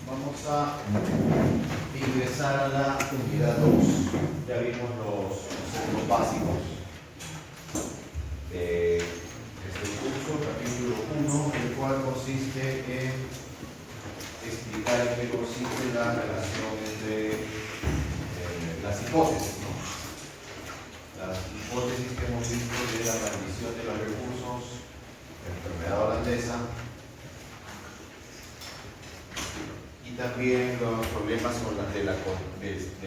Vamos a ingresar a la unidad 2. Ya vimos los conceptos básicos de este curso, capítulo 1, el cual consiste en explicar en qué consiste la relación entre las hipótesis, ¿no? Las hipótesis que hemos visto de la rendición de los recursos, la enfermedad holandesa, y también los problemas con del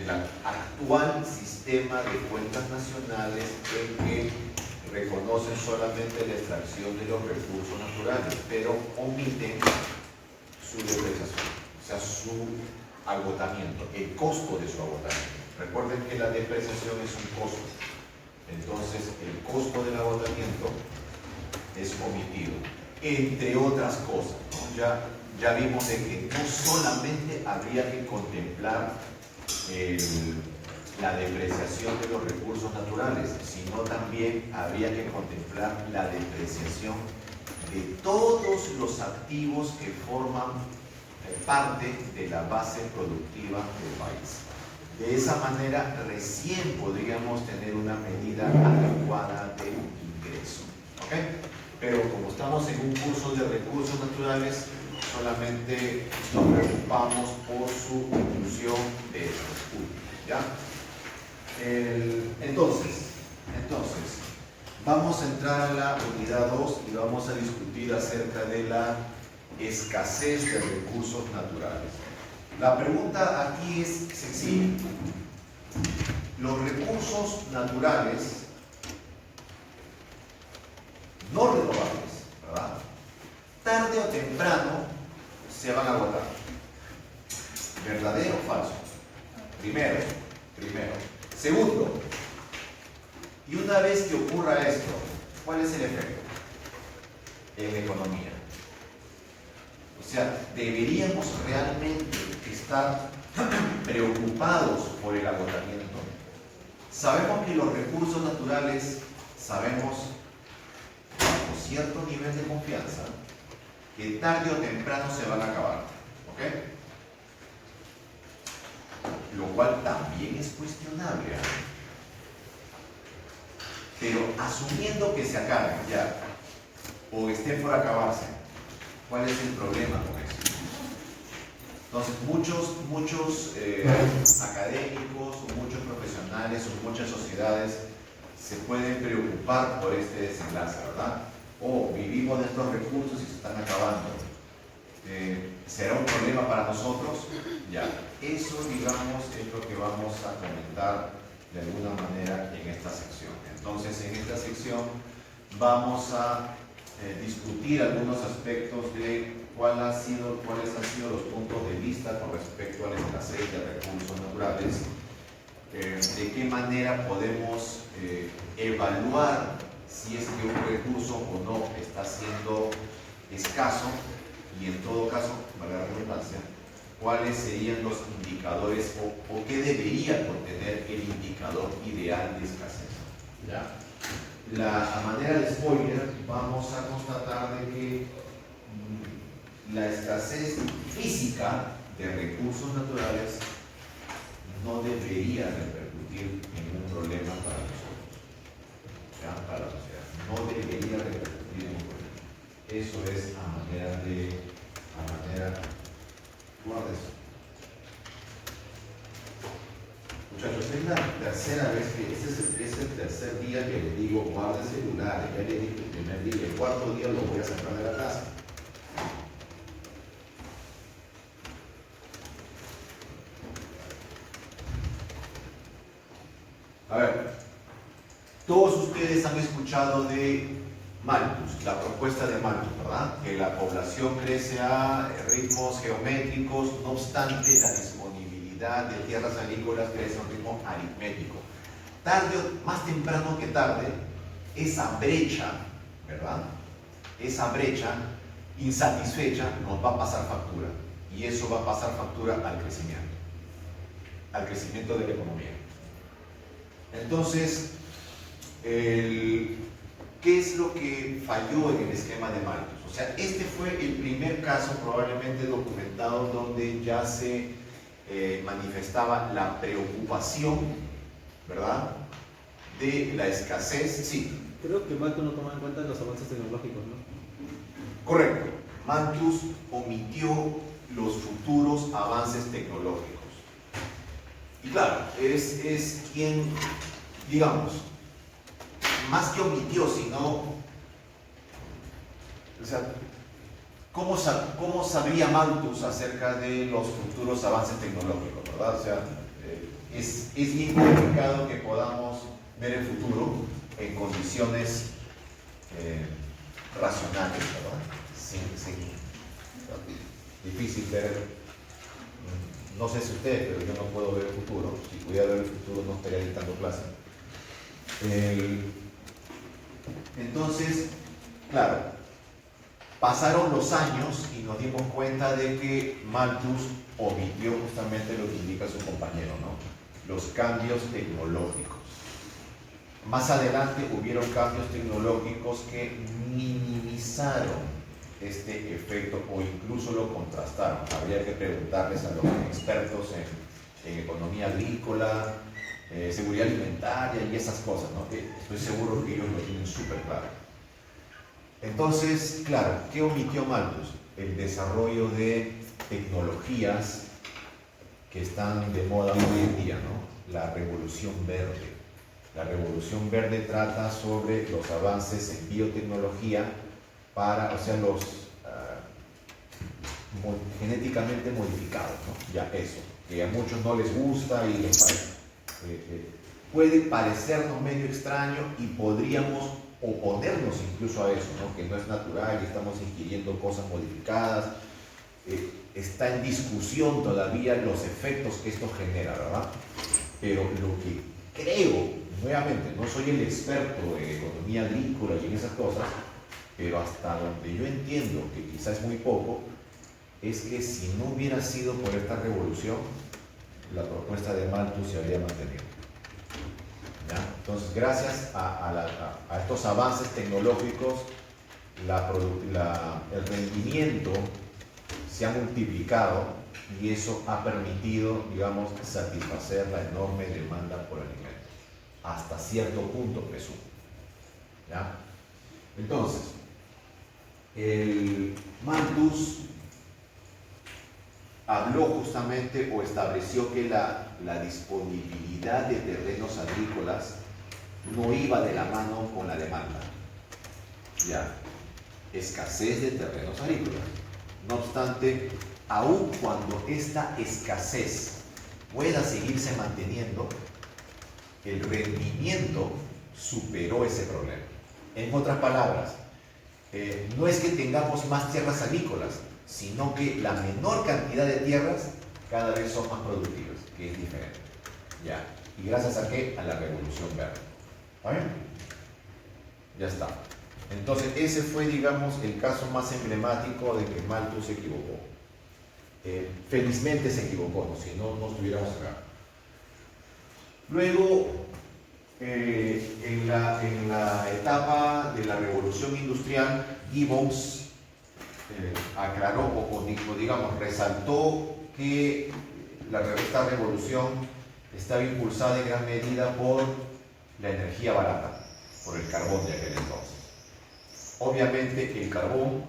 actual sistema de cuentas nacionales en que reconocen solamente la extracción de los recursos naturales, pero omiten su depreciación, o sea, su agotamiento, el costo de su agotamiento. Recuerden que la depreciación es un costo, entonces el costo del agotamiento es omitido, entre otras cosas, ¿no? Ya vimos de que no solamente habría que contemplar la depreciación de los recursos naturales, sino también habría que contemplar la depreciación de todos los activos que forman parte de la base productiva del país. De esa manera recién podríamos tener una medida adecuada de ingreso. ¿Ok? Pero como estamos en un curso de recursos naturales, solamente nos preocupamos por su inclusión de estos puntos, ¿ya? Entonces, vamos a entrar a la unidad 2 y vamos a discutir acerca de la escasez de recursos naturales. La pregunta aquí es sencilla. Los recursos naturales no renovables, ¿verdad?, tarde o temprano se van a agotar. ¿Verdadero o falso? Primero. Segundo, y una vez que ocurra esto, ¿cuál es el efecto en la economía? O sea, deberíamos realmente estar preocupados por el agotamiento. Sabemos que los recursos naturales, sabemos con cierto nivel de confianza que tarde o temprano se van a acabar, ¿ok? Lo cual también es cuestionable, ¿eh? Pero asumiendo que se acaben ya, o estén por acabarse, ¿cuál es el problema con eso? Entonces, muchos académicos, o muchos profesionales, o muchas sociedades se pueden preocupar por este desenlace, ¿verdad? O vivimos de estos recursos y se están acabando. ¿Será un problema para nosotros? Ya, eso, digamos, es lo que vamos a comentar de alguna manera en esta sección. Entonces, en esta sección vamos a discutir algunos aspectos de cuáles han sido los puntos de vista con respecto a la escasez de recursos naturales, de qué manera podemos evaluar si es que un recurso o no está siendo escaso, y en todo caso, valga la redundancia, cuáles serían los indicadores o qué debería contener el indicador ideal de escasez. ¿Ya? A manera de spoiler, vamos a constatar de que la escasez física de recursos naturales no debería repercutir en un problema para nosotros, ¿ya? Para la sociedad. No debería repercutir en un problema. Eso es a manera guarda eso. Muchachos, es la tercera vez que es el tercer día que le digo guarda el celular. Ya le dije el primer día, el cuarto día lo voy a sacar de la casa. A ver, todos ustedes han escuchado de Malthus, la propuesta de Malthus, ¿verdad? Que la población crece a ritmos geométricos, no obstante la disponibilidad de tierras agrícolas crece a un ritmo aritmético. Tarde o más temprano que tarde, esa brecha, ¿verdad? Esa brecha insatisfecha nos va a pasar factura. Y eso va a pasar factura al crecimiento de la economía. Entonces, ¿qué es lo que falló en el esquema de Malthus? O sea, este fue el primer caso probablemente documentado donde ya se manifestaba la preocupación, ¿verdad?, de la escasez. Sí. Creo que Malthus no toma en cuenta los avances tecnológicos, ¿no? Correcto. Malthus omitió los futuros avances tecnológicos. Y claro, es quien, digamos, más que omitió, sino, o sea, ¿cómo sabría Malthus acerca de los futuros avances tecnológicos, verdad? O sea, es bien complicado que podamos ver el futuro en condiciones racionales, ¿verdad? Difícil ver, no sé si ustedes, pero yo no puedo ver el futuro. Si pudiera ver el futuro no estaría dictando clase. Entonces, claro, pasaron los años y nos dimos cuenta de que Malthus omitió justamente lo que indica su compañero, ¿no? Los cambios tecnológicos. Más adelante hubieron cambios tecnológicos que minimizaron este efecto o incluso lo contrastaron. Habría que preguntarles a los expertos en economía agrícola, seguridad alimentaria y esas cosas, ¿no? Estoy seguro que ellos lo tienen súper claro. Entonces, claro, ¿qué omitió Malthus? El desarrollo de tecnologías que están de moda hoy en día, ¿no? La revolución verde. La revolución verde trata sobre los avances en biotecnología para, o sea, los genéticamente modificados, ¿no? Ya eso, que a muchos no les gusta y les parece. Puede parecernos medio extraño y podríamos oponernos incluso a eso, ¿no? Que no es natural y estamos ingiriendo cosas modificadas. Está en discusión todavía los efectos que esto genera, ¿verdad? Pero lo que creo, nuevamente, no soy el experto en economía agrícola y en esas cosas, pero hasta donde yo entiendo, que quizás es muy poco, es que si no hubiera sido por esta revolución, la propuesta de Malthus se habría mantenido. ¿Ya? Entonces, gracias a estos avances tecnológicos, el rendimiento se ha multiplicado y eso ha permitido, digamos, satisfacer la enorme demanda por alimentos. Hasta cierto punto, presumo. ¿Ya? Entonces, el Malthus habló justamente o estableció que la disponibilidad de terrenos agrícolas no iba de la mano con la demanda. Ya, escasez de terrenos agrícolas. No obstante, aun cuando esta escasez pueda seguirse manteniendo, el rendimiento superó ese problema. En otras palabras, no es que tengamos más tierras agrícolas, sino que la menor cantidad de tierras cada vez son más productivas, que es diferente. ¿Ya? ¿Y gracias a qué? A la revolución verde. ¿Está bien? Ya está. Entonces, ese fue, digamos, el caso más emblemático de que Malthus se equivocó. Felizmente se equivocó, ¿no? Si no, no estuviéramos acá. Luego, en la etapa de la revolución industrial, Gibbons aclaró o digamos, resaltó que esta revolución estaba impulsada en gran medida por la energía barata, por el carbón de aquel entonces. Obviamente el carbón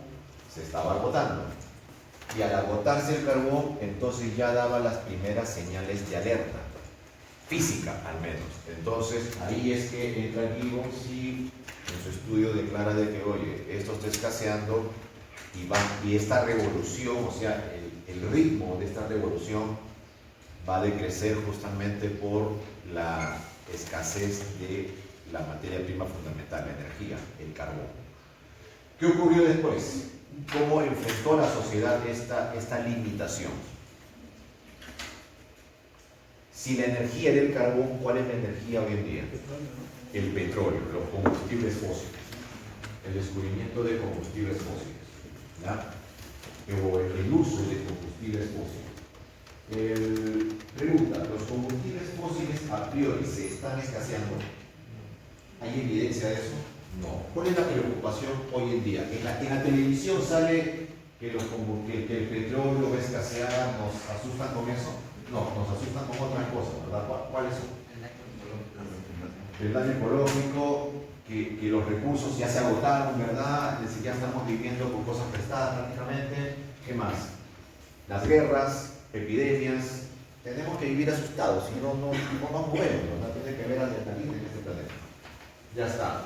se estaba agotando, y al agotarse el carbón, entonces ya daba las primeras señales de alerta, física al menos. Entonces ahí es que entra Gibbons y en su estudio declara de que, oye, esto está escaseando y esta revolución, o sea, el ritmo de esta revolución va a decrecer justamente por la escasez de la materia prima fundamental, la energía, el carbón. ¿Qué ocurrió después? ¿Cómo enfrentó la sociedad esta limitación? Si la energía era el carbón, ¿cuál es la energía hoy en día? El petróleo, los combustibles fósiles, el descubrimiento de combustibles fósiles, ¿ya? O el uso de combustibles fósiles. Pregunta, ¿los combustibles fósiles a priori se están escaseando? ¿Hay evidencia de eso? No. ¿Cuál es la preocupación hoy en día? En la televisión sale que el petróleo va a escasear, ¿nos asustan con eso? No, nos asustan con otras cosas, ¿verdad? ¿Cuáles son? El daño ecológico, que los recursos ya se agotaron, ¿verdad? Es decir, ya estamos viviendo con cosas prestadas prácticamente. ¿Qué más? Las guerras, epidemias. Tenemos que vivir asustados, si no nos movemos, ¿verdad? Tiene que haber adrenalina en este planeta. Ya está.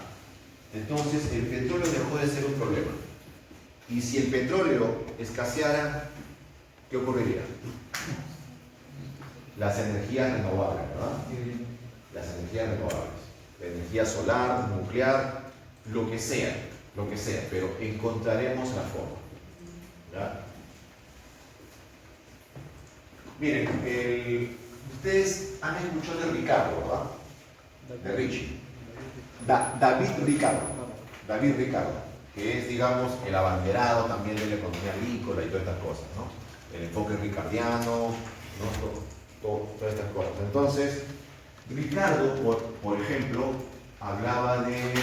Entonces, el petróleo dejó de ser un problema. Y si el petróleo escaseara, ¿qué ocurriría? Las energías renovables, ¿verdad? Las energías renovables. La energía solar, nuclear, lo que sea, pero encontraremos la forma. ¿Ya? Miren, ustedes han escuchado de Ricardo, ¿verdad? De Richie. David Ricardo, que es, digamos, el abanderado también de la economía agrícola y todas estas cosas, ¿no? El enfoque ricardiano, ¿no? Todas estas cosas. Entonces, Ricardo, por ejemplo, hablaba de,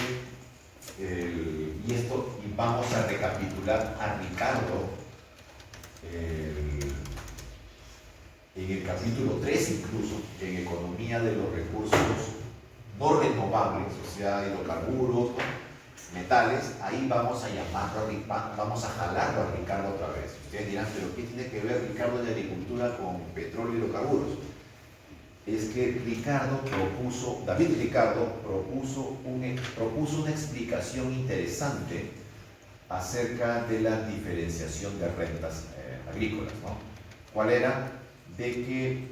y vamos a recapitular a Ricardo, en el capítulo 3 incluso, en Economía de los Recursos no renovables, o sea, hidrocarburos, metales. Ahí vamos a llamarlo, vamos a jalarlo a Ricardo otra vez. Ustedes dirán, pero ¿qué tiene que ver Ricardo de agricultura con petróleo y hidrocarburos? Es que David Ricardo propuso una explicación interesante acerca de la diferenciación de rentas agrícolas, ¿no? ¿Cuál era? De que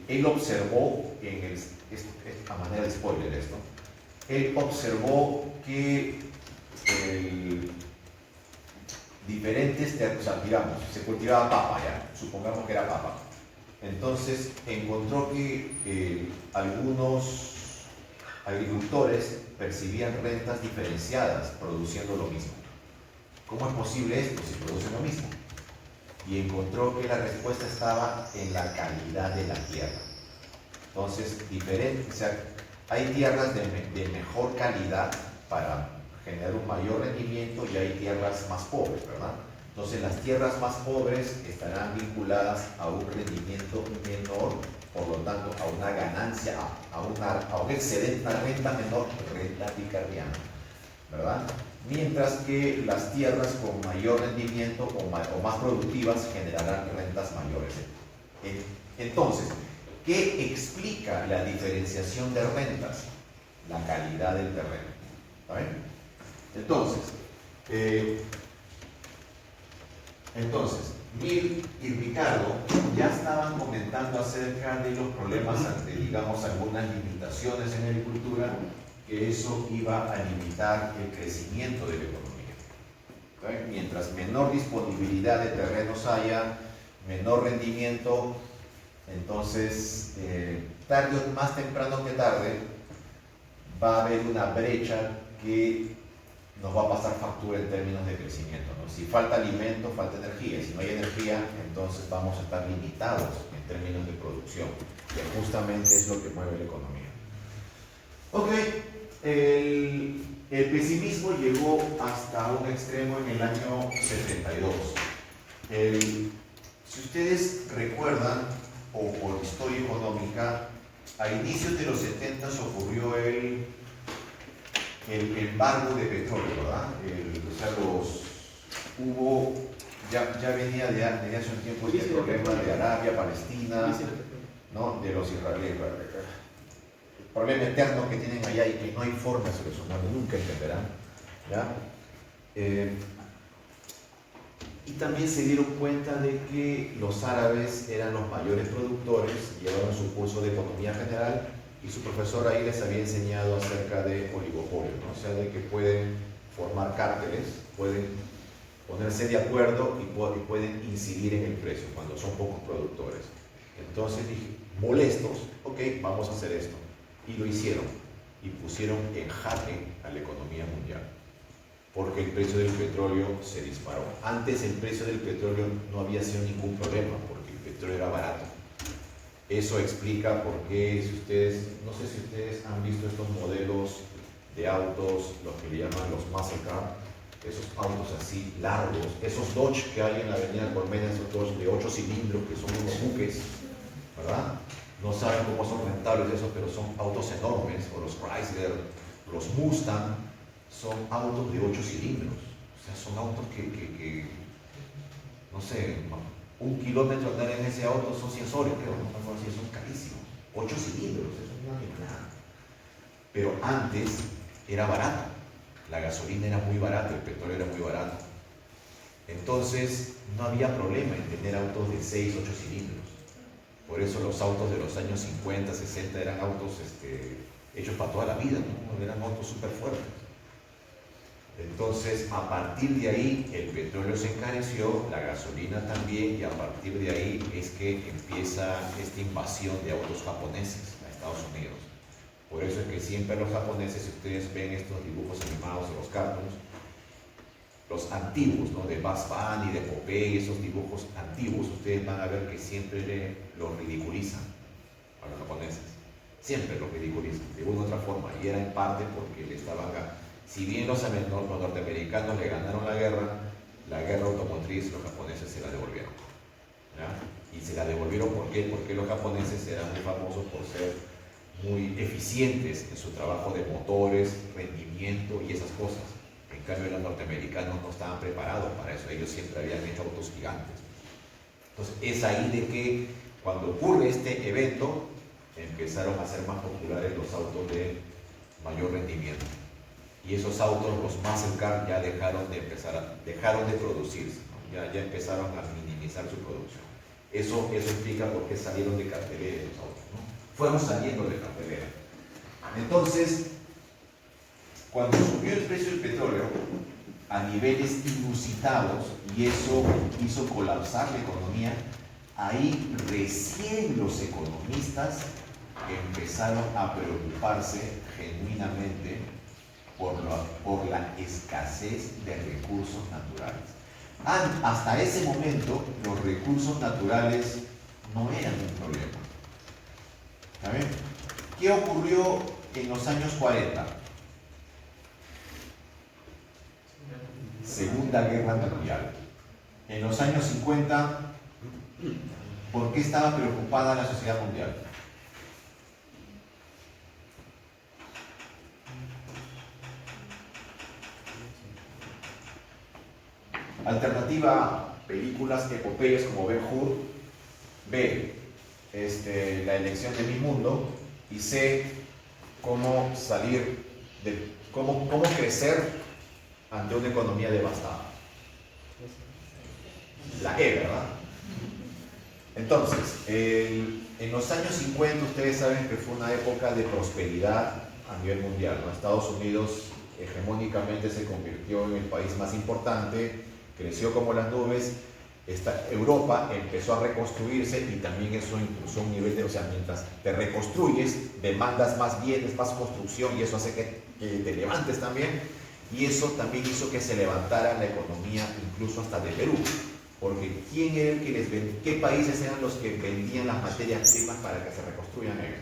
él observó, a manera de spoiler esto, él observó que o sea, digamos, se cultivaba papa, ya, supongamos que era papa. Entonces encontró que algunos agricultores percibían rentas diferenciadas produciendo lo mismo. ¿Cómo es posible esto si producen lo mismo? Y encontró que la respuesta estaba en la calidad de la tierra. Entonces, o sea, hay tierras de mejor calidad para generar un mayor rendimiento y hay tierras más pobres, ¿verdad? Entonces, las tierras más pobres estarán vinculadas a un rendimiento menor, por lo tanto, a una ganancia, a un excedente, una renta menor, renta ricardiana, ¿verdad? Mientras que las tierras con mayor rendimiento o más productivas generarán rentas mayores. Entonces, ¿qué explica la diferenciación de rentas? La calidad del terreno. ¿Está bien? Entonces, Bill y Ricardo ya estaban comentando acerca de los problemas ante, digamos, algunas limitaciones en la agricultura, que eso iba a limitar el crecimiento de la economía. ¿Okay? Mientras menor disponibilidad de terrenos haya, menor rendimiento, entonces, más temprano que tarde, va a haber una brecha que nos va a pasar factura en términos de crecimiento, ¿no? Si falta alimento, falta energía. Si no hay energía, entonces vamos a estar limitados en términos de producción, que justamente es lo que mueve la economía. Ok, el pesimismo llegó hasta un extremo en el año 72. Si ustedes recuerdan, o por historia económica, a inicios de los 70 ocurrió el embargo de petróleo, ¿verdad? Ya venía de hace un tiempo este problema de Arabia, Palestina, ¿no? De los israelíes. El problema eterno que tienen allá y que no hay forma de solucionarlo, nunca entenderán, ¿ya? Y también se dieron cuenta de que los árabes eran los mayores productores, llevaron su curso de economía general y su profesor ahí les había enseñado acerca de oligopolio, ¿no? O sea, de que pueden formar cárteles, pueden ponerse de acuerdo y pueden incidir en el precio cuando son pocos productores. Entonces dije, molestos, ok, vamos a hacer esto. Y lo hicieron y pusieron en jaque a la economía mundial, porque el precio del petróleo se disparó. Antes el precio del petróleo no había sido ningún problema, porque el petróleo era barato. Eso explica por qué, si ustedes, no sé si ustedes han visto estos modelos de autos, los que le llaman los muscle car, esos autos así largos, esos Dodge que hay en la avenida Colmena, esos Dodge de 8 cilindros que son unos buques, ¿verdad? No saben cómo son rentables esos, pero son autos enormes, o los Chrysler, los Mustang, son autos de 8 cilindros. O sea, son autos que no sé, 1 kilómetro andar en ese auto son 100 soles, creo, no me acuerdo, son carísimos. 8 cilindros, eso no es nada. Pero antes era barato, la gasolina era muy barata, el petróleo era muy barato. Entonces no había problema en tener autos de 6, 8 cilindros. Por eso los autos de los años 50, 60 eran autos hechos para toda la vida, ¿no? Eran autos súper fuertes. Entonces, a partir de ahí, el petróleo se encareció, la gasolina también, y a partir de ahí es que empieza esta invasión de autos japoneses a Estados Unidos. Por eso es que siempre los japoneses, si ustedes ven estos dibujos animados de los cartoons, los antiguos, ¿no? De Bugs Bunny, de Popeye, esos dibujos antiguos, ustedes van a ver que siempre los ridiculizan a los japoneses. Siempre los ridiculizan, de una u otra forma, y era en parte porque le estaban... Si bien los norteamericanos le ganaron la guerra automotriz, los japoneses se la devolvieron, ¿ya? Y se la devolvieron ¿por qué? Porque los japoneses eran muy famosos por ser muy eficientes en su trabajo de motores, rendimiento y esas cosas. En cambio, los norteamericanos no estaban preparados para eso, ellos siempre habían hecho autos gigantes. Entonces, es ahí de que cuando ocurre este evento, empezaron a ser más populares los autos de mayor rendimiento. Y esos autos, los muscle car, ya dejaron de producirse, ¿no? Ya empezaron a minimizar su producción. Eso explica por qué salieron de cartelera los autos, ¿no? Fueron saliendo de cartelera. Entonces, cuando subió el precio del petróleo a niveles inusitados y eso hizo colapsar la economía, ahí recién los economistas empezaron a preocuparse genuinamente por la escasez de recursos naturales. Hasta ese momento, los recursos naturales no eran un problema. ¿Saben? ¿Qué ocurrió en los años 40? Segunda Guerra Mundial. En los años 50, ¿por qué estaba preocupada la sociedad mundial? Alternativa A, películas epopeyas como Ben Hur. B, la elección de mi mundo. Y C, cómo cómo crecer ante una economía devastada. La E, ¿verdad? Entonces, en los años 50 ustedes saben que fue una época de prosperidad a nivel mundial, ¿no? Estados Unidos hegemónicamente se convirtió en el país más importante, creció como las nubes. Europa empezó a reconstruirse y también eso impulsó un nivel de, o sea, mientras te reconstruyes, demandas más bienes, más construcción y eso hace que te levantes también. Y eso también hizo que se levantara la economía incluso hasta de Perú. Porque ¿quién era el que les vendía? ¿Qué países eran los que vendían las materias primas para que se reconstruyan ellos?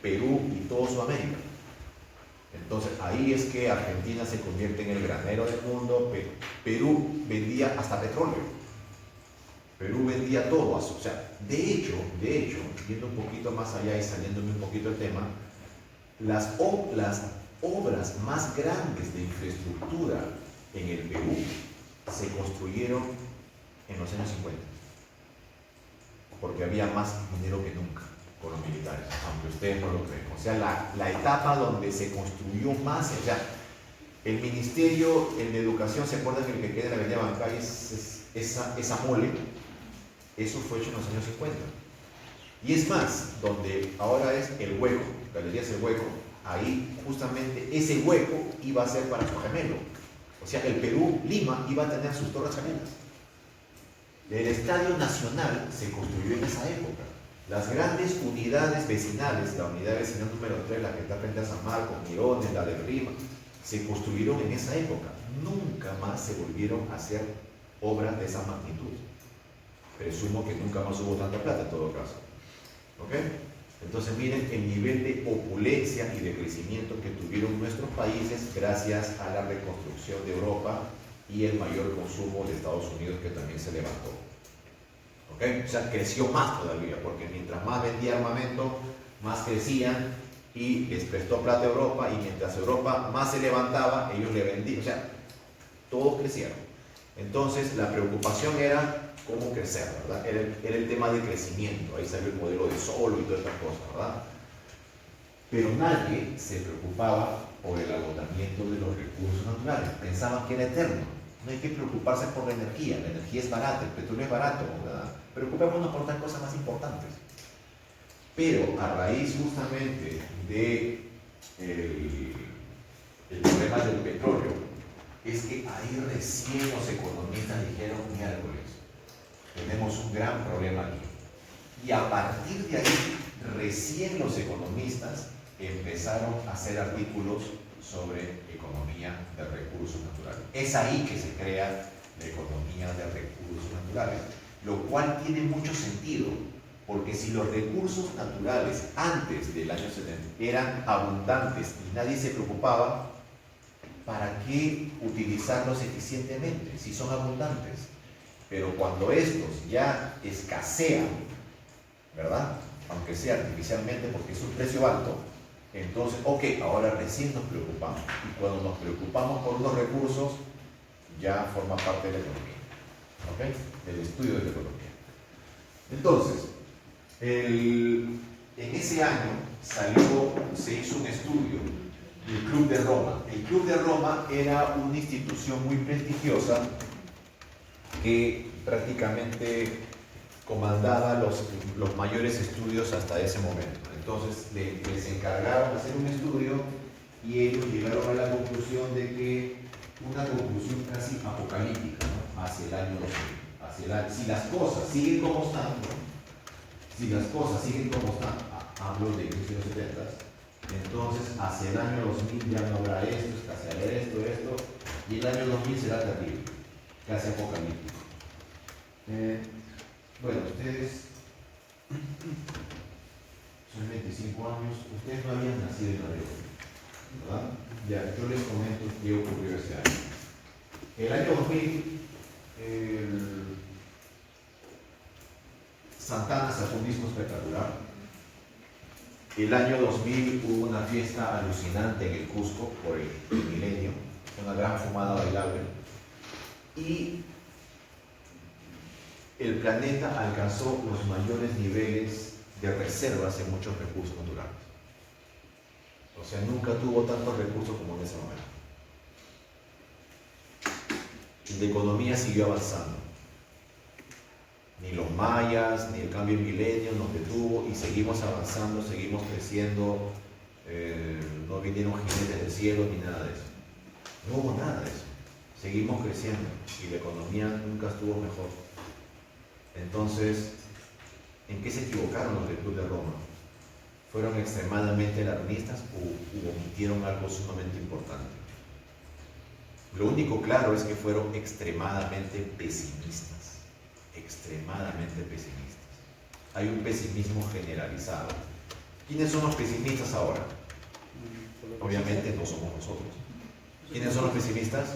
Perú y todo Sudamérica. Entonces ahí es que Argentina se convierte en el granero del mundo. Perú vendía hasta petróleo. Perú vendía todo. O sea, de hecho, yendo un poquito más allá y saliéndome un poquito del tema, las obras más grandes de infraestructura en el Perú se construyeron en los años 50, porque había más dinero que nunca con los militares, aunque ustedes no lo creen. O sea, la etapa donde se construyó más, o sea, el Ministerio de Educación, ¿se acuerdan que el que queda en la Avenida Bancay esa mole? Eso fue hecho en los años 50. Y es más, donde ahora es el Hueco, Galerías El Hueco, ahí justamente ese hueco iba a ser para su gemelo. O sea, el Perú, Lima, iba a tener sus torres gemelas. El Estadio Nacional se construyó en esa época. Las grandes unidades vecinales, la unidad vecinal número 3, la que está frente a San Marcos, Mirones, la de Rima, se construyeron en esa época. Nunca más se volvieron a hacer obras de esa magnitud. Presumo que nunca más hubo tanta plata en todo caso. ¿Ok? Entonces miren el nivel de opulencia y de crecimiento que tuvieron nuestros países gracias a la reconstrucción de Europa y el mayor consumo de Estados Unidos, que también se levantó. ¿Okay? O sea, creció más todavía, porque mientras más vendía armamento, más crecían y les prestó plata a Europa, y mientras Europa más se levantaba, ellos le vendían. O sea, todos crecieron. Entonces la preocupación era cómo crecer, ¿verdad? Era el tema de crecimiento. Ahí salió el modelo de Solo y todas estas cosas, ¿verdad? Pero nadie se preocupaba por el agotamiento de los recursos naturales. Pensaban que era eterno. No hay que preocuparse por la energía es barata, el petróleo es barato, ¿verdad? Preocupémonos por otras cosas más importantes. Pero a raíz justamente de el problema del petróleo, es que ahí recién los economistas dijeron: miércoles, tenemos un gran problema aquí. Y a partir de ahí, recién los economistas empezaron a hacer artículos sobre economía de recursos naturales. Es ahí que se crea la economía de recursos naturales, lo cual tiene mucho sentido, porque si los recursos naturales antes del año 70 eran abundantes y nadie se preocupaba, ¿para qué utilizarlos eficientemente si son abundantes? Pero cuando estos ya escasean, ¿verdad? Aunque sea artificialmente porque es un precio alto, entonces, ok, ahora recién nos preocupamos. Y cuando nos preocupamos por los recursos, ya forma parte de la economía, ¿ok? Del estudio de la economía. Entonces, en ese año se hizo un estudio del Club de Roma. El Club de Roma era una institución muy prestigiosa que prácticamente comandaba los mayores estudios hasta ese momento. Entonces les encargaron hacer un estudio y ellos llegaron a la conclusión de que una conclusión casi apocalíptica, ¿no? Hacia el año 2000. Si las cosas siguen como están, hablo de inicio de los 70, entonces hacia el año 2000 ya no habrá esto, escaseará esto, y el año 2000 será terrible, casi apocalíptico. Bueno, ustedes son 25 años, ustedes no habían nacido en la época, ¿verdad? Ya, yo les comento qué ocurrió ese año. El año 2000, Santana sacó un disco espectacular. El año 2000 hubo una fiesta alucinante en el Cusco por el milenio, una gran fumada bailable. Y el planeta alcanzó los mayores niveles de reservas en muchos recursos naturales. O sea, nunca tuvo tantos recursos como en ese momento. La economía siguió avanzando. Ni los mayas, ni el cambio en milenio nos detuvo y seguimos avanzando, seguimos creciendo. No vinieron jinetes del cielo ni nada de eso. No hubo nada de eso. Seguimos creciendo y la economía nunca estuvo mejor. Entonces, ¿en qué se equivocaron los del Club de Roma? ¿Fueron extremadamente alarmistas o omitieron algo sumamente importante? Lo único claro es que fueron extremadamente pesimistas. Extremadamente pesimistas. Hay un pesimismo generalizado. ¿Quiénes son los pesimistas ahora? Obviamente no somos nosotros. ¿Quiénes son los pesimistas?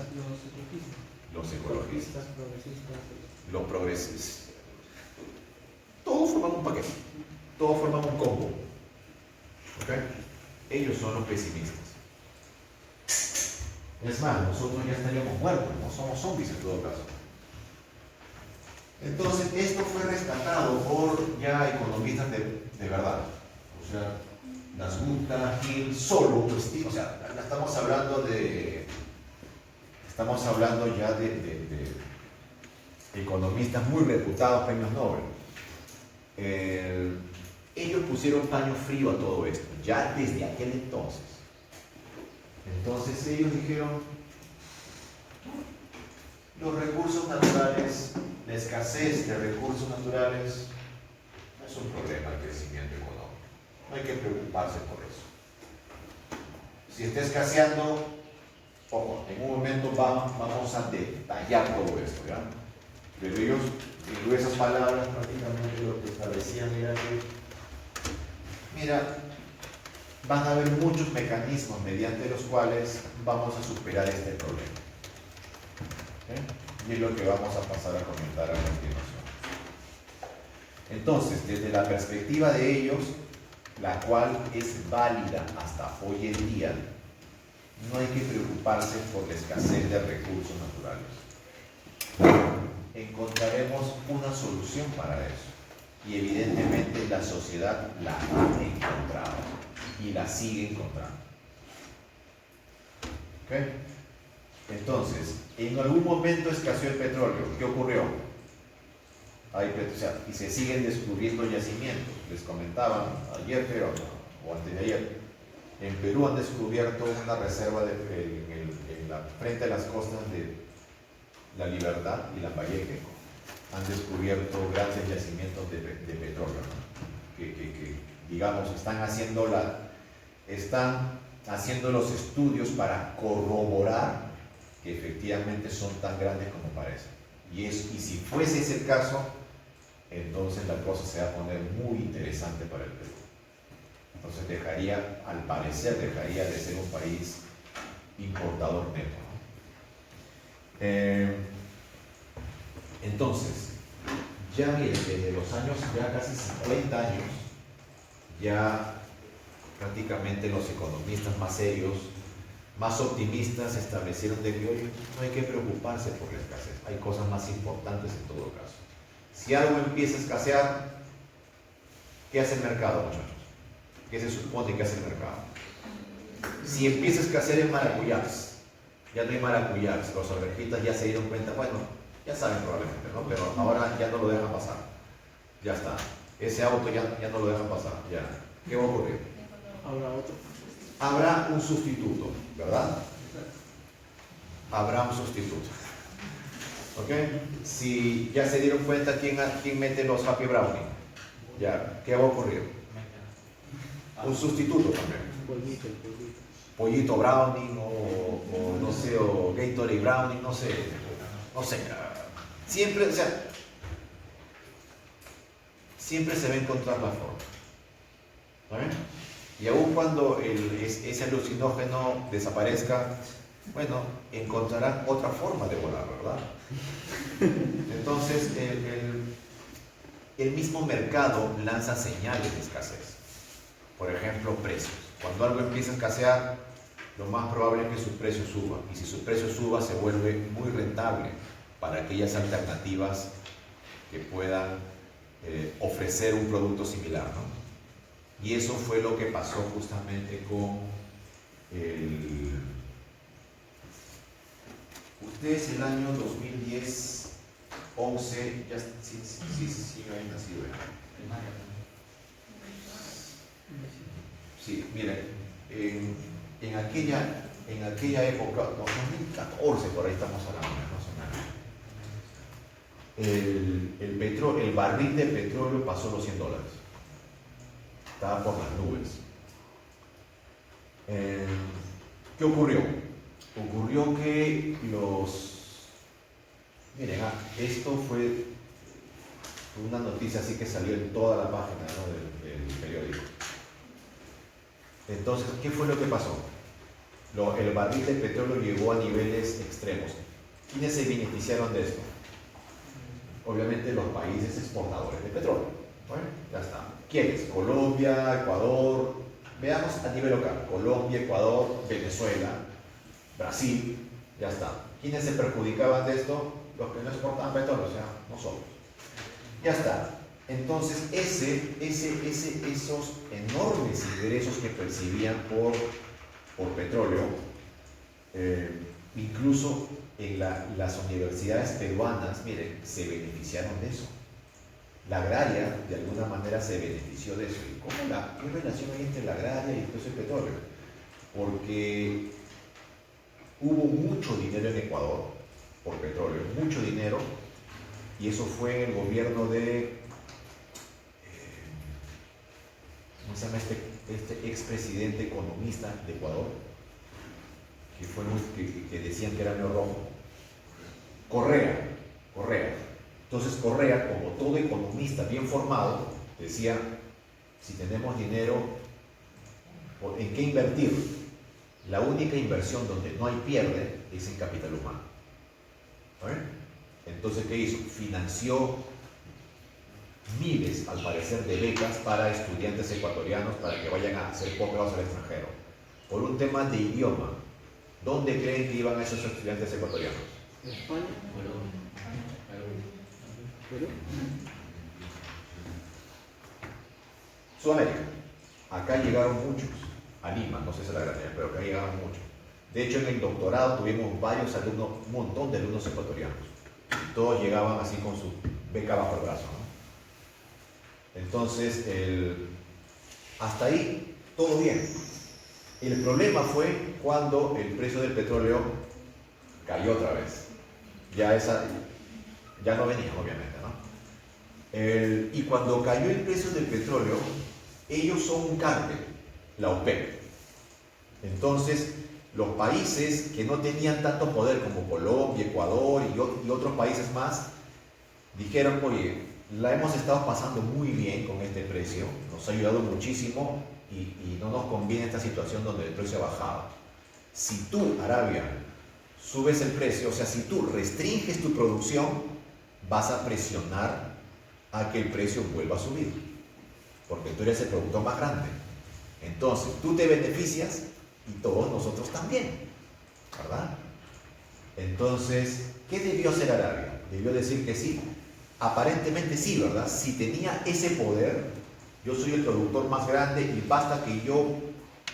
Los ecologistas. Los progresistas. Todos forman un paquete. Todos forman un combo. ¿Ok? Ellos son los pesimistas. Es más, nosotros ya estaríamos muertos, no somos zombies en todo caso. Entonces, esto fue rescatado por ya economistas de verdad. O sea, Dasgupta, Hill, solo, o sea, estamos hablando ya de economistas muy reputados, premios Nobel. Ellos pusieron paño frío a todo esto, ya desde aquel entonces. Entonces ellos dijeron, los recursos naturales, la escasez de recursos naturales, no es un problema el crecimiento económico. No hay que preocuparse por eso. Si está escaseando, ojo, en un momento vamos a detallar todo esto, ¿ya? Pero ellos, en gruesas palabras, prácticamente lo que establecían era que, mira, van a haber muchos mecanismos mediante los cuales vamos a superar este problema. ¿Okay? Y es lo que vamos a pasar a comentar a continuación. Entonces, desde la perspectiva de ellos, la cual es válida hasta hoy en día, no hay que preocuparse por la escasez de recursos naturales. Encontraremos una solución para eso. Y evidentemente la sociedad la ha encontrado y la sigue encontrando. ¿Ok? Entonces, en algún momento escaseó el petróleo. ¿Qué ocurrió? Y se siguen descubriendo yacimientos. Les comentaba ayer, creo, o antes de ayer. En Perú han descubierto una reserva frente a las costas de La Libertad y Lambayeque. Han descubierto grandes yacimientos de petróleo, ¿no? que digamos, están haciendo los estudios para corroborar que efectivamente son tan grandes como parecen. Y si fuese ese el caso, entonces la cosa se va a poner muy interesante para el Perú. Entonces al parecer dejaría de ser un país importador neto, ¿no? Entonces, ya miren, desde los años, ya casi 50 años, ya prácticamente los economistas más serios, más optimistas, establecieron de que hoy no hay que preocuparse por la escasez, hay cosas más importantes en todo caso. Si algo empieza a escasear, ¿qué hace el mercado, muchachos? ¿Qué se supone que hace el mercado? Si empieza a escasear el maracuyás, ya no hay maracuyás, los alberjitas ya se dieron cuenta, bueno, ya saben probablemente, ¿no? Pero ahora ya no lo dejan pasar, ya está, ese auto ya no lo dejan pasar, ya. ¿Qué va a ocurrir? Habrá otro. Habrá un sustituto, ¿verdad? Habrá un sustituto. ¿Ok? Si ya se dieron cuenta quién mete los Happy Brownie, ya, ¿qué va a ocurrir? Un sustituto también. Polvito. Pollito Brownie o no sé, o Gatorade Brownie, no sé. Siempre, siempre se va a encontrar la forma. ¿Vale? Y aun cuando ese alucinógeno desaparezca, bueno, encontrarán otra forma de volar, ¿verdad? Entonces, el mismo mercado lanza señales de escasez. Por ejemplo, precios. Cuando algo empieza a escasear, lo más probable es que su precio suba. Y si su precio suba, se vuelve muy rentable para aquellas alternativas que puedan ofrecer un producto similar, ¿no? Y eso fue lo que pasó justamente con ustedes el año 2010, 11, ya sí, habían nacido ya. Sí, miren, en aquella época, 2014, por ahí estamos hablando, más o menos, el barril de petróleo pasó los $100. Estaba por las nubes. ¿Qué ocurrió? ocurrió que miren, esto fue una noticia así que salió en toda la página, ¿no?, del periódico. Entonces, ¿qué fue lo que pasó? El barril de petróleo llegó a niveles extremos. ¿Quiénes se beneficiaron de esto? Obviamente los países exportadores de petróleo. Bueno, ya está. ¿Quiénes? Colombia, Ecuador. Veamos a nivel local. Colombia, Ecuador, Venezuela, Brasil. Ya está. ¿Quiénes se perjudicaban de esto? Los que no exportaban petróleo, o sea, nosotros. Ya está. Entonces, esos enormes ingresos que percibían por petróleo, incluso en las universidades peruanas, miren, se beneficiaron de eso. La agraria, de alguna manera, se benefició de eso. ¿Y qué relación hay entre la agraria y el precio del petróleo? Porque hubo mucho dinero en Ecuador por petróleo, mucho dinero, y eso fue el gobierno de, ¿cómo se llama este expresidente economista de Ecuador? Que decían que era medio rojo. Correa. Entonces Correa, como todo economista bien formado, decía, si tenemos dinero, ¿en qué invertir? La única inversión donde no hay pierde es en capital humano. ¿Vale? Entonces, ¿qué hizo? Financió miles, al parecer, de becas para estudiantes ecuatorianos para que vayan a hacer posgrados al extranjero. Por un tema de idioma. ¿Dónde creen que iban esos estudiantes ecuatorianos? España, Perú. Sudamérica. Acá llegaron muchos, a Lima, no sé si es la granadera, pero acá llegaron muchos. De hecho, en el doctorado tuvimos varios alumnos, un montón de alumnos ecuatorianos. Y todos llegaban así con su beca bajo el brazo, ¿no? Entonces, hasta ahí, todo bien. El problema fue cuando el precio del petróleo cayó otra vez. Ya no venía, obviamente, ¿no? Y cuando cayó el precio del petróleo, ellos son un cártel, la OPEP. Entonces, los países que no tenían tanto poder como Colombia, Ecuador y otros países más, dijeron, oye, la hemos estado pasando muy bien con este precio, nos ha ayudado muchísimo y no nos conviene esta situación donde el precio ha bajado. Si tú, Arabia, subes el precio, o sea, si tú restringes tu producción, vas a presionar a que el precio vuelva a subir, porque tú eres el productor más grande. Entonces, tú te beneficias y todos nosotros también, ¿verdad? Entonces, ¿qué debió hacer Arabia? Debió decir que sí. Aparentemente sí, ¿verdad? Si tenía ese poder, yo soy el productor más grande y basta que yo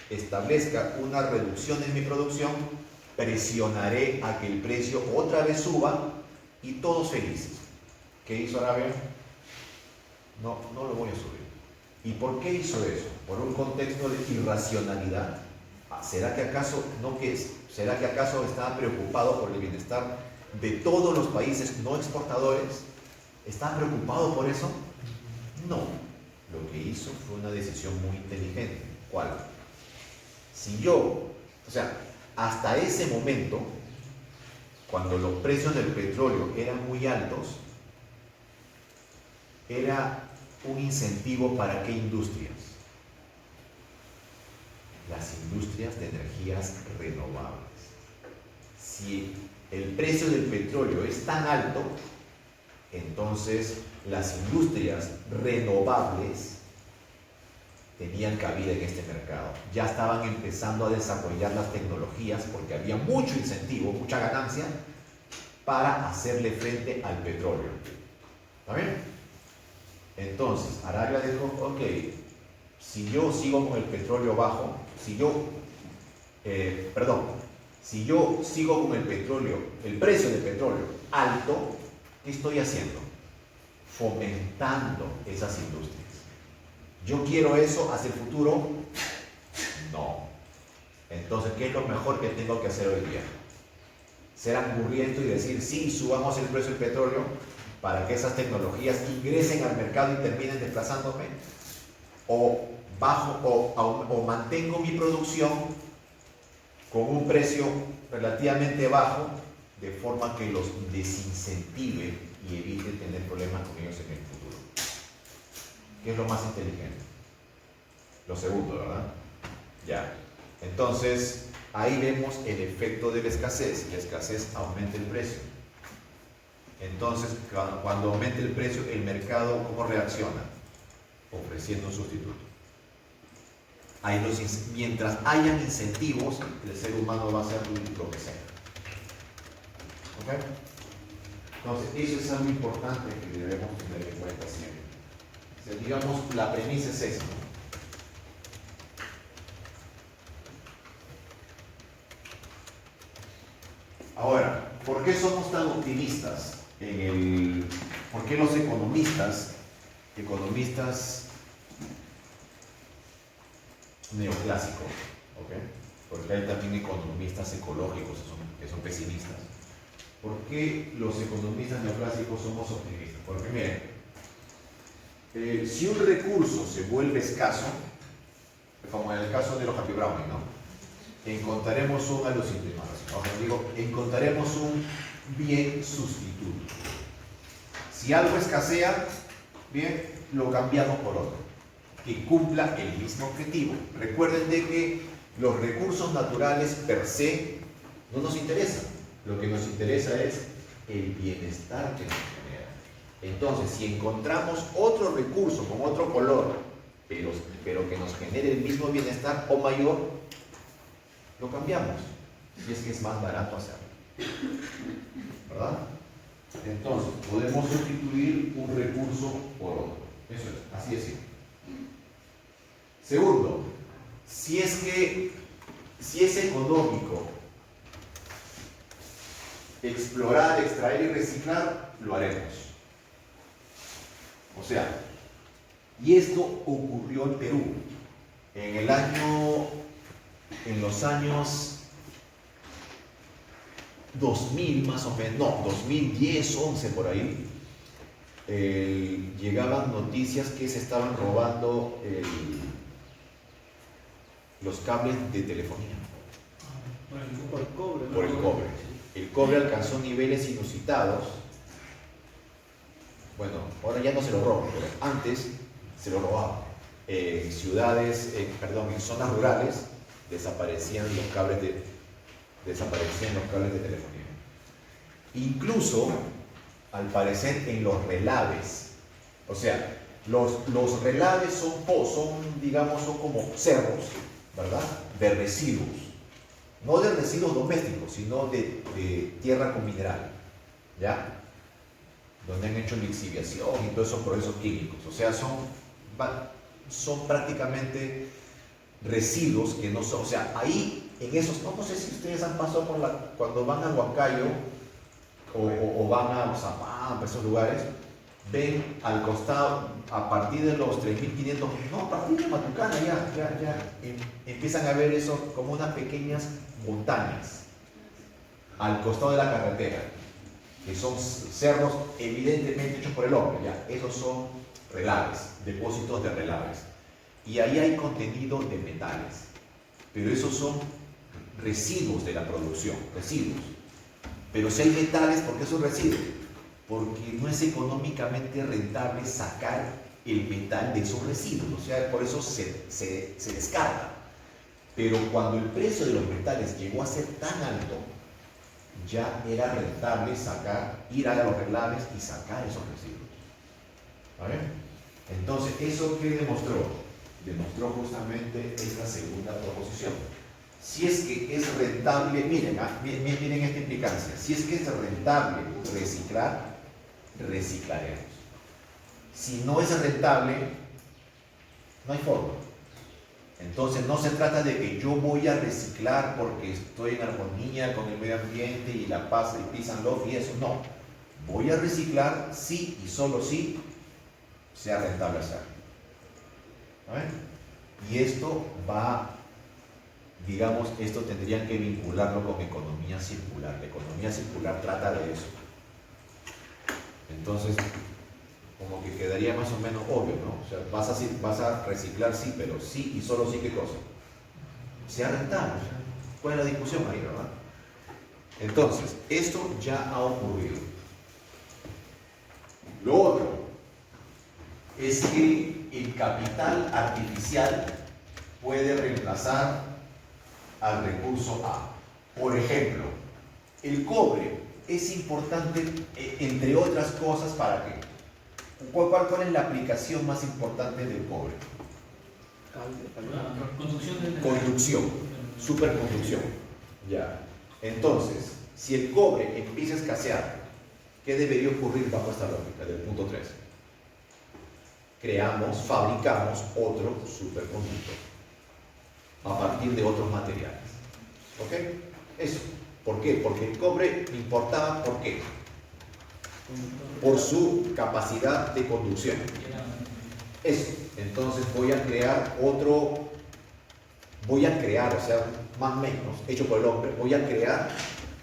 establezca una reducción en mi producción, presionaré a que el precio otra vez suba y todos felices. ¿Qué hizo Arabia? No lo voy a subir. ¿Y por qué hizo eso? ¿Por un contexto de irracionalidad? ¿Será que acaso estaba preocupado por el bienestar de todos los países no exportadores? ¿Estaba preocupado por eso? No. Lo que hizo fue una decisión muy inteligente. ¿Cuál? Hasta ese momento, cuando los precios del petróleo eran muy altos, era un incentivo para qué industrias? Las industrias de energías renovables. Si el precio del petróleo es tan alto, entonces las industrias renovables tenían cabida en este mercado. Ya estaban empezando a desarrollar las tecnologías porque había mucho incentivo, mucha ganancia para hacerle frente al petróleo. ¿Está bien? Entonces, Arabia dijo, ok, si yo sigo con el petróleo bajo, si yo sigo con el precio del petróleo alto, ¿qué estoy haciendo? Fomentando esas industrias. ¿Yo quiero eso hacia el futuro? No. Entonces, ¿qué es lo mejor que tengo que hacer hoy día? Ser angurriento y decir, sí, subamos el precio del petróleo para que esas tecnologías ingresen al mercado y terminen desplazándome, o mantengo mi producción con un precio relativamente bajo, de forma que los desincentive y evite tener problemas con ellos en el futuro. ¿Qué es lo más inteligente? Lo segundo, ¿verdad? Ya. Entonces, ahí vemos el efecto de la escasez. La escasez aumenta el precio. Entonces, cuando aumenta el precio, el mercado, ¿cómo reacciona? Ofreciendo un sustituto. Mientras hayan incentivos, el ser humano va a hacer lo que sea. ¿Ok? Entonces, eso es algo importante que debemos tener en cuenta siempre. O sea, digamos, la premisa es esa, ¿no? Ahora, ¿por qué somos tan optimistas por qué los economistas neoclásicos, ¿ok? Porque hay también economistas ecológicos que son pesimistas. ¿Por qué los economistas neoclásicos somos optimistas? Porque miren, si un recurso se vuelve escaso, como en el caso de los Happy Brownie, ¿no? Encontraremos un bien sustituto. Si algo escasea, bien, lo cambiamos por otro, que cumpla el mismo objetivo. Recuerden de que los recursos naturales per se no nos interesan. Lo que nos interesa es el bienestar que nos genera. Entonces, si encontramos otro recurso con otro color, pero que nos genere el mismo bienestar o mayor, lo cambiamos, si es que es más barato hacerlo. ¿Verdad? Entonces, podemos sustituir un recurso por otro. Eso es, así es simple. Segundo, si es económico explorar, extraer y reciclar, lo haremos. O sea, y esto ocurrió en Perú en los años 2000 más o menos, no, 2010, 11 por ahí, llegaban noticias que se estaban robando los cables de telefonía. Por el cobre, ¿no? Por el cobre. El cobre alcanzó niveles inusitados. Bueno, ahora ya no se lo roban, pero antes se lo robaban. En en zonas rurales desaparecían los cables de telefonía. Incluso, al parecer, en los relaves. O sea, los relaves son como cerros, ¿verdad? De residuos. No de residuos domésticos, sino de tierra con mineral, ¿ya? Donde han hecho lixiviación y todos esos procesos químicos. O sea, son prácticamente residuos que no son, o sea, ahí, en esos, no sé si ustedes han pasado cuando van a Huancayo o van a Osamán, a esos lugares, ven al costado, a partir de los 3.500, no, a partir de Matucana ya, empiezan a ver eso como unas pequeñas montañas al costado de la carretera, que son cerros evidentemente hechos por el hombre, ya, esos son relaves, depósitos de relaves. Y ahí hay contenido de metales, pero esos son residuos de la producción, residuos. Pero si hay metales, ¿por qué son residuos? Porque no es económicamente rentable sacar el metal de esos residuos, o sea, por eso se descarga. Pero cuando el precio de los metales llegó a ser tan alto, ya era rentable ir a los relaves y sacar esos residuos. ¿Vale? Entonces, ¿eso qué demostró? Demostró justamente esta segunda proposición. Si es que es rentable, miren esta implicancia, si es que es rentable reciclar, reciclaremos. Si no es rentable, no hay forma. Entonces no se trata de que yo voy a reciclar porque estoy en armonía con el medio ambiente y la paz y peace and love y eso, no. Voy a reciclar si y solo si sea rentable hacerlo. ¿Vale? Y esto esto tendrían que vincularlo con economía circular. La economía circular trata de eso. Entonces, como que quedaría más o menos obvio, ¿no? O sea, vas a reciclar sí, pero sí y solo sí, ¿qué cosa? Sea rentable. ¿Cuál es la discusión ahí, verdad? Entonces, esto ya ha ocurrido. Lo otro es que el capital artificial puede reemplazar al recurso A. Por ejemplo, el cobre es importante, entre otras cosas, ¿para qué? ¿Cuál es la aplicación más importante del cobre? Conducción, superconducción. Ya. Entonces, si el cobre empieza a escasear, ¿qué debería ocurrir bajo esta lógica del punto 3? Fabricamos otro superconductor a partir de otros materiales. ¿Ok? Eso. ¿Por qué? Porque el cobre me importaba, ¿por qué? Por su capacidad de conducción. Eso. Entonces voy a crear, o sea, más o menos, hecho por el hombre, voy a crear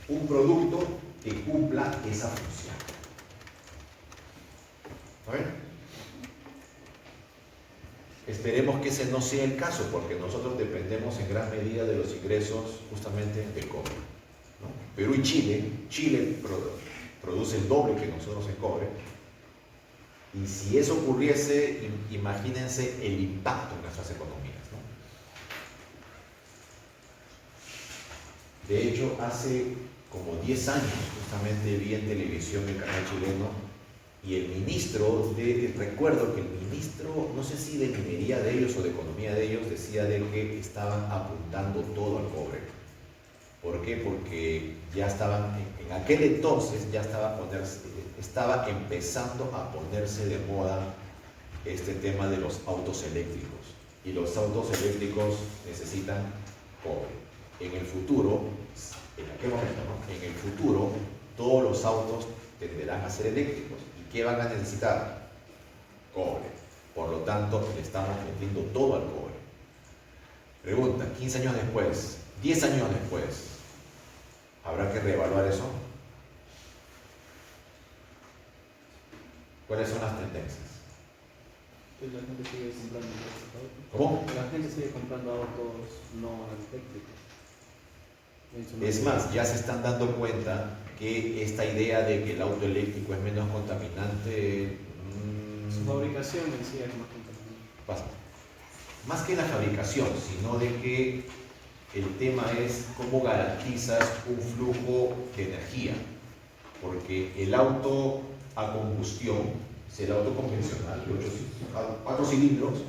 un producto que cumpla esa función. ¿Vale? Esperemos que ese no sea el caso, porque nosotros dependemos en gran medida de los ingresos justamente del cobre, ¿no? Perú y Chile produce el doble que nosotros en cobre, y si eso ocurriese, imagínense el impacto en nuestras economías, ¿no? De hecho, hace como 10 años justamente vi en televisión el canal chileno, y el ministro, recuerdo que el ministro, no sé si de minería de ellos o de economía de ellos, decía de que estaban apuntando todo al cobre. ¿Por qué? Porque ya estaban, en aquel entonces ya estaba empezando a ponerse de moda este tema de los autos eléctricos. Y los autos eléctricos necesitan cobre. En el futuro, en aquel momento, ¿no? En el futuro, todos los autos tenderán a ser eléctricos. ¿Qué van a necesitar? Cobre. Por lo tanto, le estamos metiendo todo al cobre. Pregunta, 15 años después, 10 años después, ¿habrá que reevaluar eso? ¿Cuáles son las tendencias? Pues la gente sigue comprando autos. ¿Cómo? La gente sigue comprando autos no eléctricos. Es más, ya se están dando cuenta que esta idea de que el auto eléctrico es menos contaminante... Su fabricación en sí es más contaminante. Más que la fabricación, sino de que el tema es cómo garantizas un flujo de energía. Porque el auto a combustión, el auto convencional, 4 cilindros,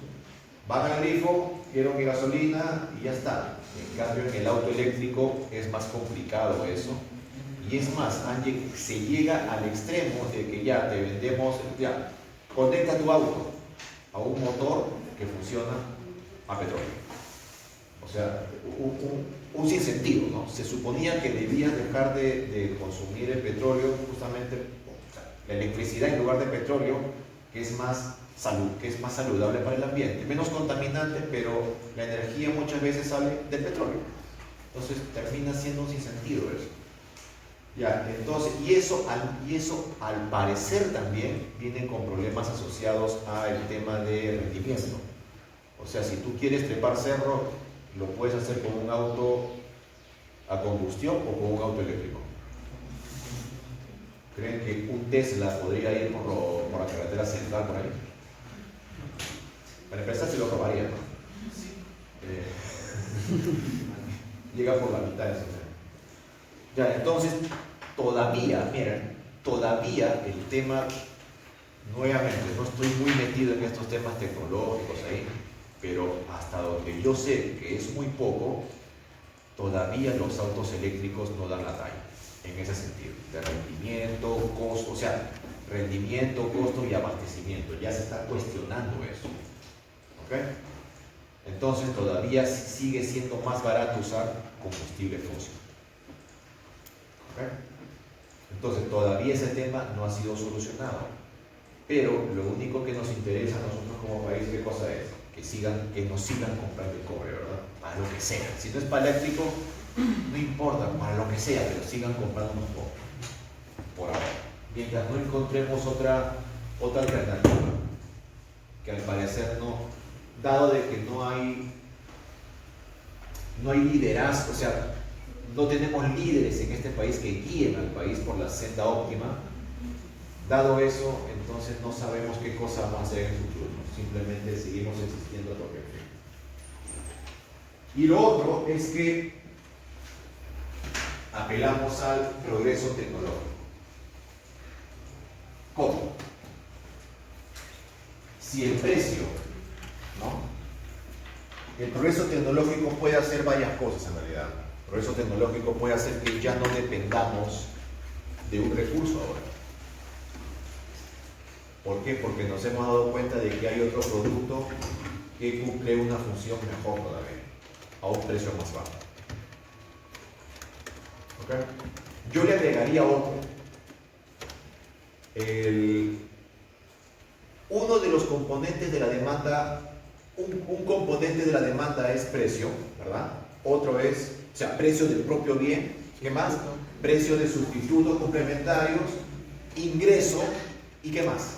van al grifo, quiero mi gasolina y ya está. En cambio, en el auto eléctrico es más complicado eso. Y es más, se llega al extremo de que ya te vendemos, ya, conecta tu auto a un motor que funciona a petróleo. O sea, un sinsentido, ¿no? Se suponía que debías dejar de consumir el petróleo, justamente, o sea, la electricidad en lugar de petróleo, que es más saludable para el ambiente, menos contaminante, pero la energía muchas veces sale del petróleo. Entonces termina siendo un sinsentido eso. Ya, entonces, y eso al parecer también viene con problemas asociados al tema de rendimiento. O sea, si tú quieres trepar cerro, lo puedes hacer con un auto a combustión o con un auto eléctrico. ¿Creen que un Tesla podría ir por la carretera central por ahí? Para empezar, se lo robaría, ¿no? Llega por la mitad de ese. Ya, entonces, todavía el tema, nuevamente, no estoy muy metido en estos temas tecnológicos ahí, pero hasta donde yo sé que es muy poco, todavía los autos eléctricos no dan la talla, en ese sentido, de rendimiento, costo, o sea, rendimiento, costo y abastecimiento, ya se está cuestionando eso. ¿Ok? Entonces todavía sigue siendo más barato usar combustible fósil. ¿Okay? Entonces todavía ese tema no ha sido solucionado. Pero lo único que nos interesa a nosotros como país, ¿qué cosa es? Que nos sigan comprando el cobre, ¿verdad? Para lo que sea. Si no es para eléctrico, no importa, para lo que sea, pero sigan comprándonos cobre. Por ahora. Mientras no encontremos otra alternativa, que al parecer no, dado de que no hay no hay liderazgo, o sea, no tenemos líderes en este país que guíen al país por la senda óptima. Dado eso, entonces no sabemos qué cosa vamos a hacer en el futuro, simplemente seguimos existiendo a tope. Y lo otro es que apelamos al progreso tecnológico. ¿Cómo? Si el precio, ¿no? El progreso tecnológico puede hacer varias cosas en realidad. El progreso tecnológico puede hacer que ya no dependamos de un recurso ahora. ¿Por qué? Porque nos hemos dado cuenta de que hay otro producto que cumple una función mejor todavía, a un precio más bajo. ¿Okay? Yo le agregaría otro. Uno de los componentes de la demanda, un componente de la demanda es precio, ¿verdad? Otro es, o sea, precio del propio bien. ¿Qué más? Precio de sustitutos complementarios, ingreso y ¿qué más?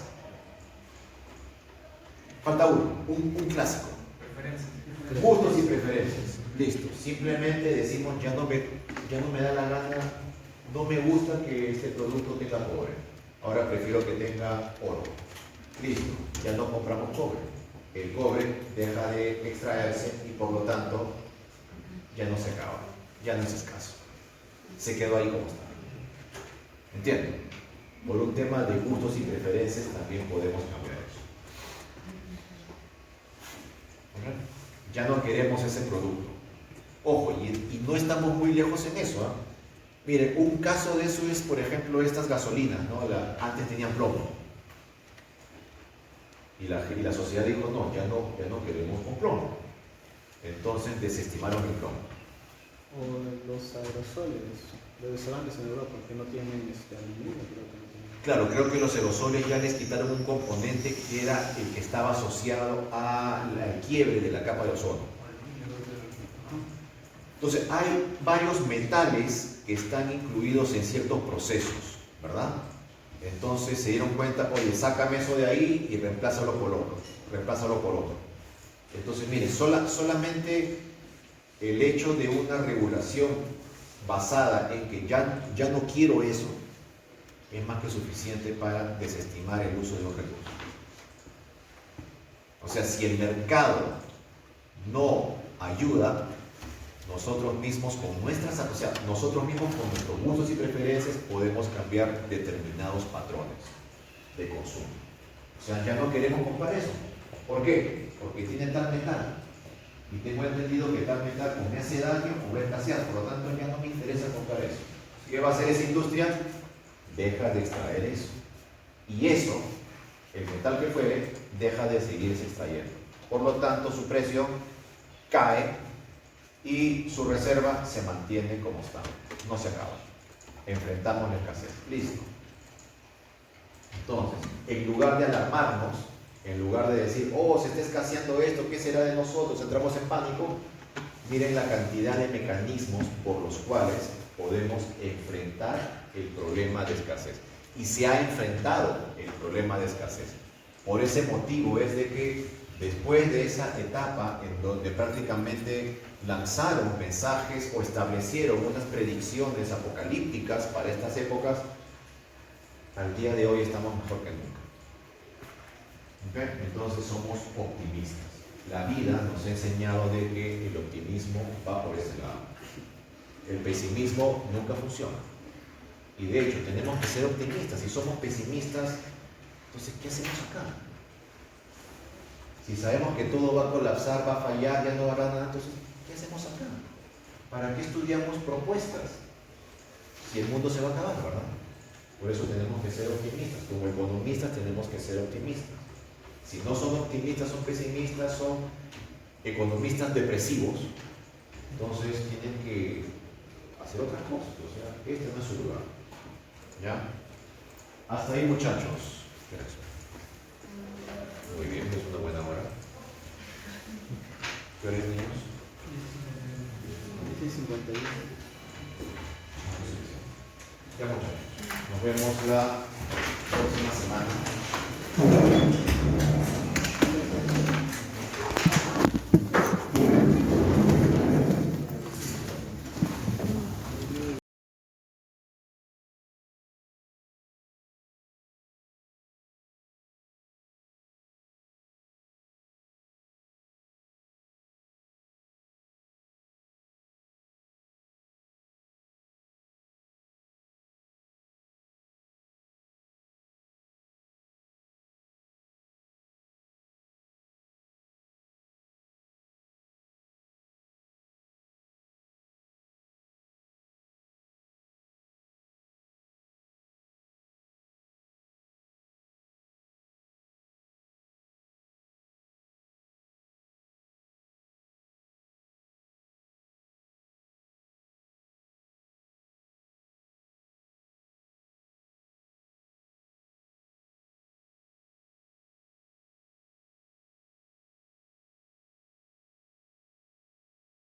Falta uno, un clásico. Preferencias. Gustos y preferencias. Listo. Simplemente decimos, ya no me da la gana, no me gusta que este producto tenga cobre. Ahora prefiero que tenga oro. Listo. Ya no compramos cobre. El cobre deja de extraerse y por lo tanto ya no se acaba. Ya no es escaso. Se quedó ahí como está. ¿Entienden? Por un tema de gustos y preferencias también podemos cambiar eso. Ya no queremos ese producto. Ojo, y no estamos muy lejos en eso. Miren, un caso de eso es, por ejemplo, estas gasolinas, ¿no? Antes tenían plomo. Y la sociedad dijo, no, ya no queremos con plomo. Entonces desestimaron el plomo. O los aerosoles, los desodorantes en Europa, que no tienen aluminio, creo que no tienen. Claro, creo que los aerosoles ya les quitaron un componente que era el que estaba asociado al quiebre de la capa de ozono. Entonces, hay varios metales que están incluidos en ciertos procesos, ¿verdad? Entonces se dieron cuenta, oye, sácame eso de ahí y reemplázalo por otro. Entonces, mire, solamente el hecho de una regulación basada en que ya no quiero eso, es más que suficiente para desestimar el uso de los recursos. O sea, si el mercado no ayuda, nosotros mismos con nuestros gustos y preferencias podemos cambiar determinados patrones de consumo. O sea, ya no queremos comprar eso. ¿Por qué? Porque tiene tal metal. Y tengo entendido que tal metal o me hace daño o va a escasear, por lo tanto ya no me interesa comprar eso. ¿Qué va a hacer esa industria? Deja de extraer eso. Y eso, el metal que fuere, deja de seguirse extrayendo. Por lo tanto, su precio cae y su reserva se mantiene como está. No se acaba. Enfrentamos la escasez. Listo. Entonces, en lugar de alarmarnos, en lugar de decir, oh, se está escaseando esto, ¿qué será de nosotros? Entramos en pánico. Miren la cantidad de mecanismos por los cuales podemos enfrentar el problema de escasez. Y se ha enfrentado el problema de escasez. Por ese motivo es de que después de esa etapa en donde prácticamente lanzaron mensajes o establecieron unas predicciones apocalípticas para estas épocas, al día de hoy estamos mejor que nunca. ¿Okay? Entonces somos optimistas. La vida nos ha enseñado de que el optimismo va por ese lado. El pesimismo nunca funciona. Y de hecho tenemos que ser optimistas. Si somos pesimistas, entonces ¿qué hacemos acá? Si sabemos que todo va a colapsar, va a fallar, ya no va a haber nada, entonces ¿qué hacemos acá? ¿Para qué estudiamos propuestas? Si el mundo se va a acabar, ¿verdad? Por eso tenemos que ser optimistas. Como economistas tenemos que ser optimistas. Si no son optimistas, son pesimistas, son economistas depresivos, entonces tienen que hacer otras cosas. O sea, este no es su lugar. ¿Ya? Hasta ahí, muchachos. Gracias. Muy bien, es una buena hora. ¿Qué hora es, niños? 10:51. Ya, muchachos. Nos vemos la próxima semana.